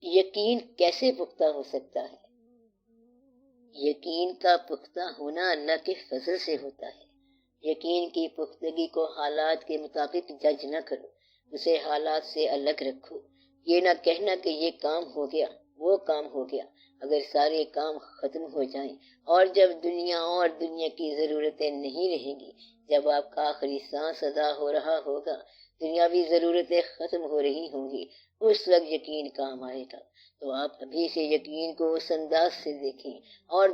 یقین کیسے پختہ ہو سکتا ہے؟ یقین کا پختہ ہونا اللہ کے فضل سے ہوتا ہے۔ یقین کی پختگی کو حالات کے مطابق جج نہ کرو، اسے حالات سے الگ رکھو۔ یہ نہ کہنا کہ یہ کام ہو گیا، وہ کام ہو گیا۔ اگر سارے کام ختم ہو جائیں اور جب دنیا کی ضرورتیں نہیں رہیں گی، جب آپ کا آخری سانس ادا ہو رہا ہوگا، دنیاوی ضرورتیں ختم ہو رہی ہوں گی، اس وقت یقین کام آئے گا۔ تو آپ ابھی سے یقین کو اس انداز سے دیکھیں اور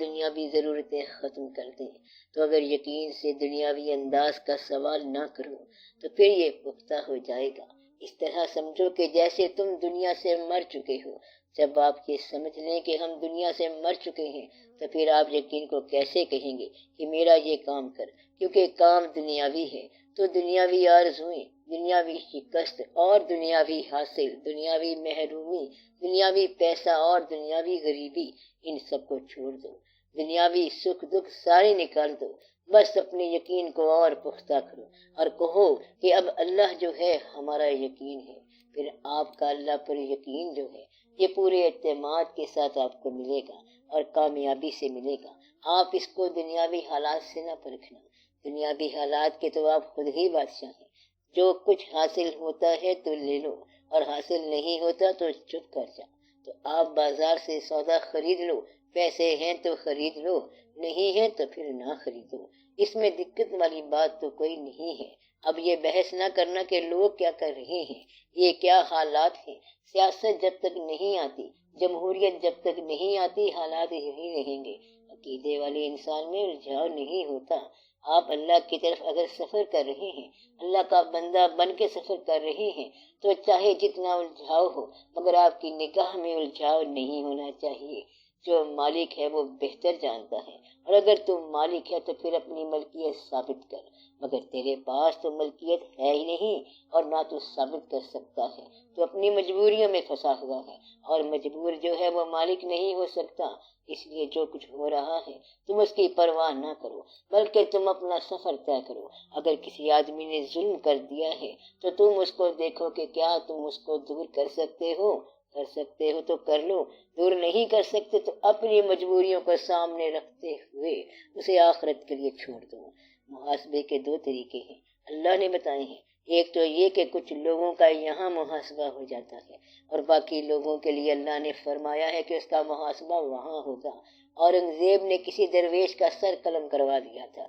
دنیاوی ضرورتیں ختم کر دیں۔ تو اگر یقین سے دنیاوی انداز کا سوال نہ کرو تو پھر یہ پختہ ہو جائے گا۔ اس طرح سمجھو کہ جیسے تم دنیا سے مر چکے ہو۔ جب آپ یہ سمجھ لیں کہ ہم دنیا سے مر چکے ہیں تو پھر آپ یقین کو کیسے کہیں گے کہ میرا یہ کام کر، کیونکہ کام دنیاوی ہے۔ تو دنیاوی آرزوئیں، دنیاوی شکست اور دنیاوی حاصل، دنیاوی محرومی، دنیاوی پیسہ اور دنیاوی غریبی، ان سب کو چھوڑ دو۔ دنیاوی سکھ دکھ سارے نکال دو۔ بس اپنے یقین کو اور پختہ کرو اور کہو کہ اب اللہ جو ہے ہمارا یقین ہے۔ پھر آپ کا اللہ پر یقین جو ہے یہ پورے اعتماد کے ساتھ آپ کو ملے گا اور کامیابی سے ملے گا۔ آپ اس کو دنیاوی حالات سے نہ پرکھنا۔ دنیاوی حالات کے تو آپ خود ہی بادشاہ ہیں۔ جو کچھ حاصل ہوتا ہے تو لے لو اور حاصل نہیں ہوتا تو چپ کر جا۔ تو آپ بازار سے سودا خرید لو، پیسے ہیں تو خرید لو، نہیں ہے تو پھر نہ خریدو۔ اس میں دقت والی بات تو کوئی نہیں ہے۔ اب یہ بحث نہ کرنا کہ لوگ کیا کر رہے ہیں، یہ کیا حالات ہیں۔ سیاست جب تک نہیں آتی، جمہوریت جب تک نہیں آتی، حالات یہی رہیں گے۔ عقیدے والے انسان میں الجھاؤ نہیں ہوتا۔ آپ اللہ کی طرف اگر سفر کر رہے ہیں، اللہ کا بندہ بن کے سفر کر رہے ہیں، تو چاہے جتنا الجھاؤ ہو مگر آپ کی نگاہ میں الجھاؤ نہیں ہونا چاہیے۔ جو مالک ہے وہ بہتر جانتا ہے، اور اگر تم مالک ہے تو پھر اپنی ملکیت ثابت کر، مگر تیرے پاس تو ملکیت ہے ہی نہیں اور نہ تو ثابت کر سکتا ہے، تو اپنی مجبوریوں میں پھنسا ہوا ہے، اور مجبور جو ہے وہ مالک نہیں ہو سکتا۔ اس لیے جو کچھ ہو رہا ہے تم اس کی پرواہ نہ کرو، بلکہ تم اپنا سفر طے کرو۔ اگر کسی آدمی نے ظلم کر دیا ہے تو تم اس کو دیکھو کہ کیا تم اس کو دور کر سکتے ہو تو کر لو، دور نہیں کر سکتے تو اپنی مجبوریوں کو سامنے رکھتے ہوئے اسے آخرت کے لیے چھوڑ دو۔ محاسبے کے دو طریقے ہیں، اللہ نے بتائے ہیں۔ ایک تو یہ کہ کچھ لوگوں کا یہاں محاسبہ ہو جاتا ہے اور باقی لوگوں کے لیے اللہ نے فرمایا ہے کہ اس کا محاسبہ وہاں ہوگا۔ اورنگزیب نے کسی درویش کا سر قلم کروا دیا تھا۔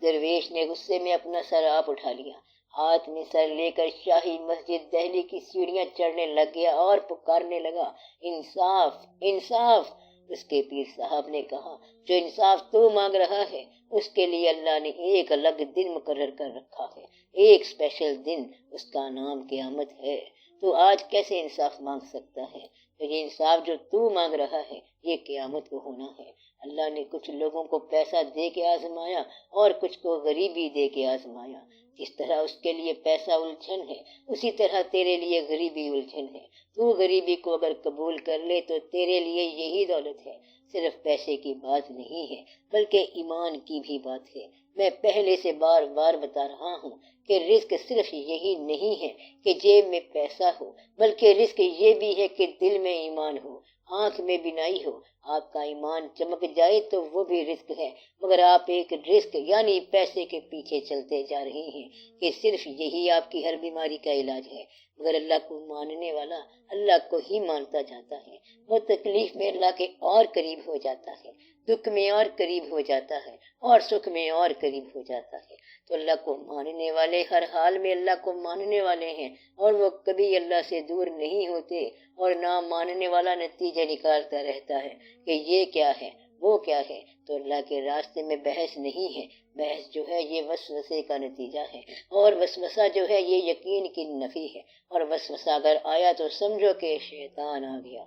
درویش نے غصے میں اپنا سر آپ اٹھا لیا، ہاتھ میں سر لے کر شاہی مسجد دہلی کی سیڑھیاں چڑھنے لگ گیا اور پکارنے لگا، انصاف انصاف۔ اس کے پیر صاحب نے کہا، جو انصاف تو مانگ رہا ہے اس کے لیے اللہ نے ایک الگ دن مقرر کر رکھا ہے، ایک اسپیشل دن، اس کا نام قیامت ہے۔ تو آج کیسے انصاف مانگ سکتا ہے؟ تو یہ انصاف جو تو مانگ رہا ہے یہ قیامت کو ہونا ہے۔ اللہ نے کچھ لوگوں کو پیسہ دے کے آزمایا اور کچھ کو غریبی دے کے آزمایا۔ جس طرح اس کے لیے پیسہ الجھن ہے اسی طرح تیرے لیے غریبی الجھن ہے۔ تو غریبی کو اگر قبول کر لے تو تیرے لیے یہی دولت ہے۔ صرف پیسے کی بات نہیں ہے بلکہ ایمان کی بھی بات ہے۔ میں پہلے سے بار بار بتا رہا ہوں کہ رزق صرف یہی نہیں ہے کہ جیب میں پیسہ ہو، بلکہ رزق یہ بھی ہے کہ دل میں ایمان ہو، آنکھ میں بینائی ہو۔ آپ کا ایمان چمک جائے تو وہ بھی رزق ہے، مگر آپ ایک رزق یعنی پیسے کے پیچھے چلتے جا رہے ہیں کہ صرف یہی آپ کی ہر بیماری کا علاج ہے۔ مگر اللہ کو ماننے والا اللہ کو ہی مانتا جاتا ہے، وہ تکلیف میں اللہ کے اور قریب ہو جاتا ہے، دکھ میں اور قریب ہو جاتا ہے اور سکھ میں اور قریب ہو جاتا ہے۔ تو اللہ کو ماننے والے ہر حال میں اللہ کو ماننے والے ہیں اور وہ کبھی اللہ سے دور نہیں ہوتے، اور نہ ماننے والا نتیجے نکالتا رہتا ہے کہ یہ کیا ہے وہ کیا ہے۔ تو اللہ کے راستے میں بحث نہیں ہے، بحث جو ہے یہ وسوسے کا نتیجہ ہے، اور وسوسہ جو ہے یہ یقین کی نفی ہے، اور وسوسہ اگر آیا تو سمجھو کہ شیطان آ گیا۔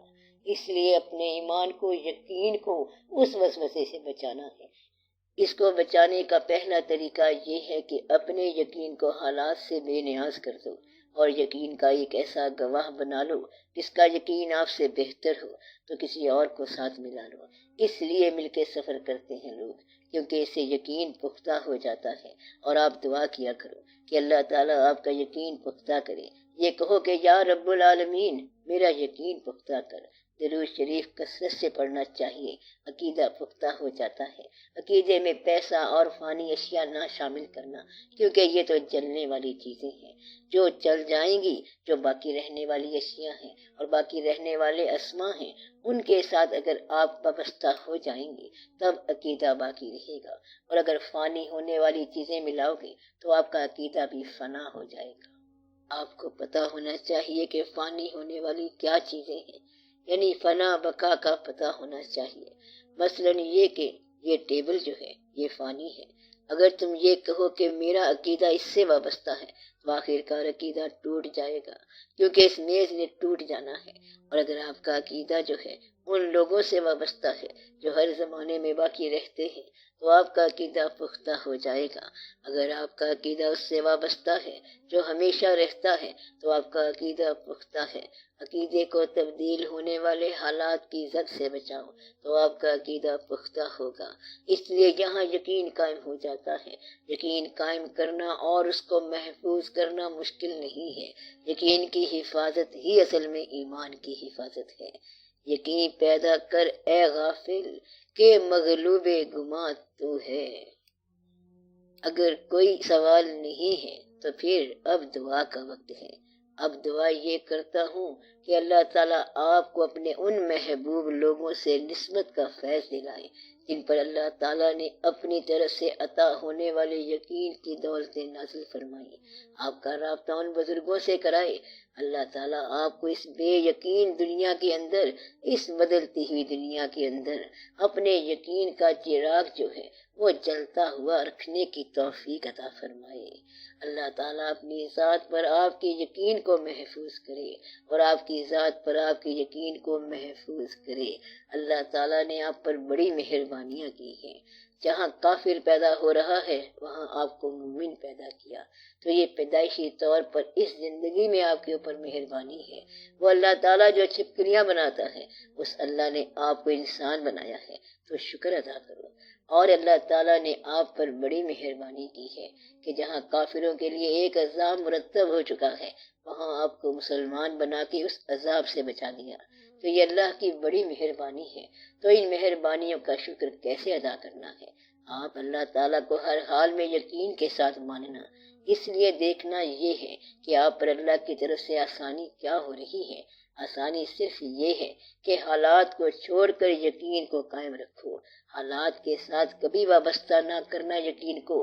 اس لیے اپنے ایمان کو، یقین کو اس وسوسے سے بچانا ہے۔ اس کو بچانے کا پہلا طریقہ یہ ہے کہ اپنے یقین کو حالات سے بے نیاز کر دو اور یقین کا ایک ایسا گواہ بنا لو جس کا یقین آپ سے بہتر ہو، تو کسی اور کو ساتھ ملا لو۔ اس لیے مل کے سفر کرتے ہیں لوگ، کیونکہ اس سے یقین پختہ ہو جاتا ہے۔ اور آپ دعا کیا کرو کہ اللہ تعالیٰ آپ کا یقین پختہ کرے۔ یہ کہو کہ یا رب العالمین میرا یقین پختہ کر۔ درود شریف کثرت سے پڑھنا چاہیے، عقیدہ پختہ ہو جاتا ہے۔ عقیدے میں پیسہ اور فانی اشیاء نہ شامل کرنا، کیونکہ یہ تو جلنے والی چیزیں ہیں، جو چل جائیں گی۔ جو باقی رہنے والی اشیاء ہیں اور باقی رہنے والے اسماء ہیں، ان کے ساتھ اگر آپ وابستہ ہو جائیں گے تب عقیدہ باقی رہے گا، اور اگر فانی ہونے والی چیزیں ملاؤ گے تو آپ کا عقیدہ بھی فنا ہو جائے گا۔ آپ کو پتہ ہونا چاہیے کہ فانی ہونے والی کیا چیزیں ہیں، یعنی فنا بقا کا پتہ ہونا چاہیے۔ مثلا یہ کہ یہ ٹیبل جو ہے یہ فانی ہے۔ اگر تم یہ کہو کہ میرا عقیدہ اس سے وابستہ ہے تو آخر کار عقیدہ ٹوٹ جائے گا، کیونکہ اس میز نے ٹوٹ جانا ہے۔ اور اگر آپ کا عقیدہ جو ہے ان لوگوں سے وابستہ ہے جو ہر زمانے میں باقی رہتے ہیں تو آپ کا عقیدہ پختہ ہو جائے گا۔ اگر آپ کا عقیدہ اس سے وابستہ ہے جو ہمیشہ رہتا ہے تو آپ کا عقیدہ پختہ ہے۔ عقیدے کو تبدیل ہونے والے حالات کی زد سے بچاؤ تو آپ کا عقیدہ پختہ ہوگا۔ اس لیے یہاں یقین قائم ہو جاتا ہے۔ یقین قائم کرنا اور اس کو محفوظ کرنا مشکل نہیں ہے۔ یقین کی حفاظت ہی اصل میں ایمان کی حفاظت ہے۔ یقین پیدا کر اے غافل کہ مغلوب گماں تو ہے۔ اگر کوئی سوال نہیں ہے تو پھر اب دعا کا وقت ہے۔ اب دعا یہ کرتا ہوں کہ اللہ تعالیٰ آپ کو اپنے ان محبوب لوگوں سے نسبت کا فیض دلائے جن پر اللہ تعالیٰ نے اپنی طرف سے عطا ہونے والے یقین کی دولتیں نازل فرمائی۔ آپ کا رابطہ ان بزرگوں سے کرائے۔ اللہ تعالیٰ آپ کو اس بے یقین دنیا کے اندر، اس بدلتی ہوئی دنیا کے اندر اپنے یقین کا چراغ جو ہے وہ جلتا ہوا رکھنے کی توفیق عطا فرمائے۔ اللہ تعالیٰ اپنی ذات پر آپ کے یقین کو محفوظ کرے اور آپ کی ذات پر آپ کے یقین کو محفوظ کرے۔ اللہ تعالیٰ نے آپ پر بڑی مہربانیاں کی ہیں۔ جہاں کافر پیدا ہو رہا ہے وہاں آپ کو مومن پیدا کیا، تو یہ پیدائشی طور پر اس زندگی میں آپ کے اوپر مہربانی ہے۔ وہ اللہ تعالیٰ جو چھپکلیاں بناتا ہے اس اللہ نے آپ کو انسان بنایا ہے، تو شکر ادا کرو۔ اور اللہ تعالیٰ نے آپ پر بڑی مہربانی کی ہے کہ جہاں کافروں کے لیے ایک عذاب مرتب ہو چکا ہے وہاں آپ کو مسلمان بنا کے اس عذاب سے بچا دیا، تو یہ اللہ کی بڑی مہربانی ہے۔ تو ان مہربانیوں کا شکر کیسے ادا کرنا ہے؟ آپ اللہ تعالیٰ کو ہر حال میں یقین کے ساتھ ماننا۔ اس لیے دیکھنا یہ ہے کہ آپ پر اللہ کی طرف سے آسانی کیا ہو رہی ہے۔ آسانی صرف یہ ہے کہ حالات کو چھوڑ کر یقین کو قائم رکھو۔ حالات کے ساتھ کبھی وابستہ نہ کرنا یقین کو۔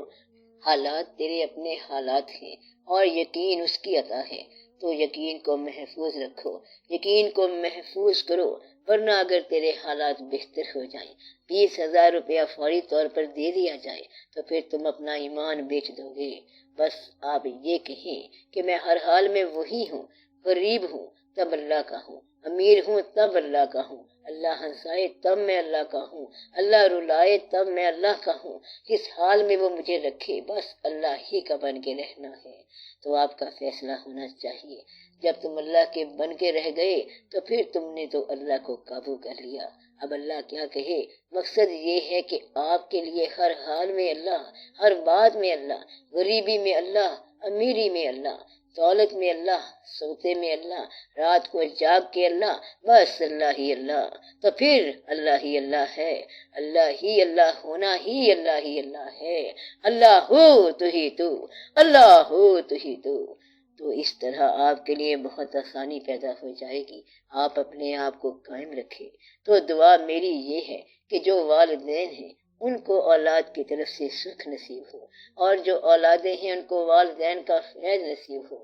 حالات تیرے اپنے حالات ہیں اور یقین اس کی عطا ہے، تو یقین کو محفوظ رکھو، یقین کو محفوظ کرو، ورنہ اگر تیرے حالات بہتر ہو جائیں، 20,000 روپیہ فوری طور پر دے دیا جائے تو پھر تم اپنا ایمان بیچ دو گے۔ بس آپ یہ کہیں کہ میں ہر حال میں وہی ہوں، غریب ہوں تب اللہ کا ہوں، امیر ہوں تب اللہ کا ہوں، اللہ ہنسائے تب میں اللہ کا ہوں، اللہ رلائے تب میں اللہ کا ہوں، کس حال میں وہ مجھے رکھے بس اللہ ہی کا بن کے رہنا ہے۔ تو آپ کا فیصلہ ہونا چاہیے۔ جب تم اللہ کے بن کے رہ گئے تو پھر تم نے تو اللہ کو قابو کر لیا۔ اب اللہ کیا کہے؟ مقصد یہ ہے کہ آپ کے لیے ہر حال میں اللہ، ہر بات میں اللہ، غریبی میں اللہ، امیری میں اللہ، دولت میں اللہ، سوتے میں اللہ، رات کو جاگ کے اللہ، بس اللہ ہی اللہ۔ تو پھر اللہ ہی اللہ ہے، اللہ ہی اللہ ہونا ہی اللہ ہی اللہ ہے۔ اللہ ہو تو ہی تو، اللہ ہو تو ہی تو اس طرح آپ کے لیے بہت آسانی پیدا ہو جائے گی۔ آپ اپنے آپ کو قائم رکھیں۔ تو دعا میری یہ ہے کہ جو والدین ہیں ان کو اولاد کی طرف سے سکھ نصیب ہو، اور جو اولادیں ہیں ان کو والدین کا فیض نصیب ہو۔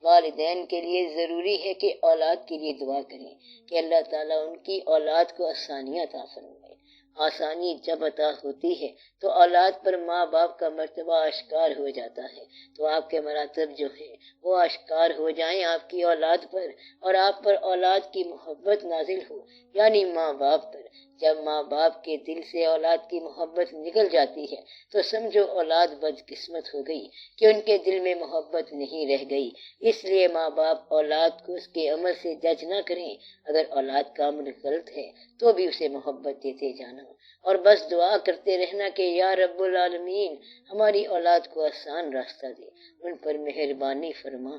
والدین کے لیے ضروری ہے کہ اولاد کے لیے دعا کریں کہ اللہ تعالیٰ ان کی اولاد کو آسانیاں عطا فرمائے۔ آسانی جب عطا ہوتی ہے تو اولاد پر ماں باپ کا مرتبہ اشکار ہو جاتا ہے، تو آپ کے مراتب جو ہیں وہ اشکار ہو جائیں آپ کی اولاد پر، اور آپ پر اولاد کی محبت نازل ہو، یعنی ماں باپ پر۔ جب ماں باپ کے دل سے اولاد کی محبت نکل جاتی ہے تو سمجھو اولاد بدقسمت ہو گئی کہ ان کے دل میں محبت نہیں رہ گئی۔ اس لیے ماں باپ اولاد کو اس کے عمل سے جج نہ کریں۔ اگر اولاد کا عمل غلط ہے تو بھی اسے محبت دیتے جانا، اور بس دعا کرتے رہنا کہ یا رب العالمین ہماری اولاد کو آسان راستہ دے، ان پر مہربانی فرما،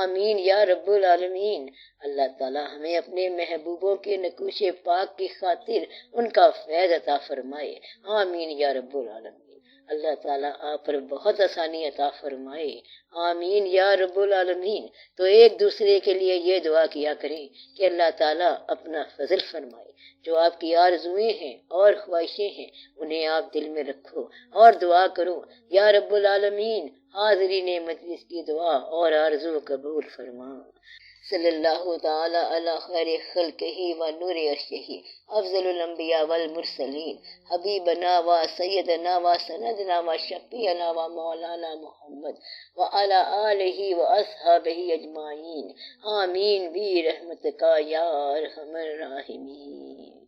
آمین یا رب العالمین۔ اللہ تعالی ہمیں اپنے محبوبوں کے نقوش پاک کی خاطر ان کا فیض عطا فرمائے، آمین یا رب العالمین۔ اللہ تعالیٰ آپ پر بہت آسانی عطا فرمائے، آمین یا رب العالمین۔ تو ایک دوسرے کے لیے یہ دعا کیا کریں کہ اللہ تعالیٰ اپنا فضل فرمائے، جو آپ کی آرزویں ہیں اور خواہشیں ہیں انہیں آپ دل میں رکھو اور دعا کرو، یا رب العالمین حاضرین مجلس کی دعا اور آرزو قبول فرما۔ صلی اللہ تعالی علی خیر خلقہ و نور عرشہ افضل الانبیاء والمرسلین حبیبنا و سیدنا و سندنا و شفیعنا و مولانا محمد وعلی آلہ و اصحابہ اجمعین، آمین برحمتک یا ارحم الراحمین۔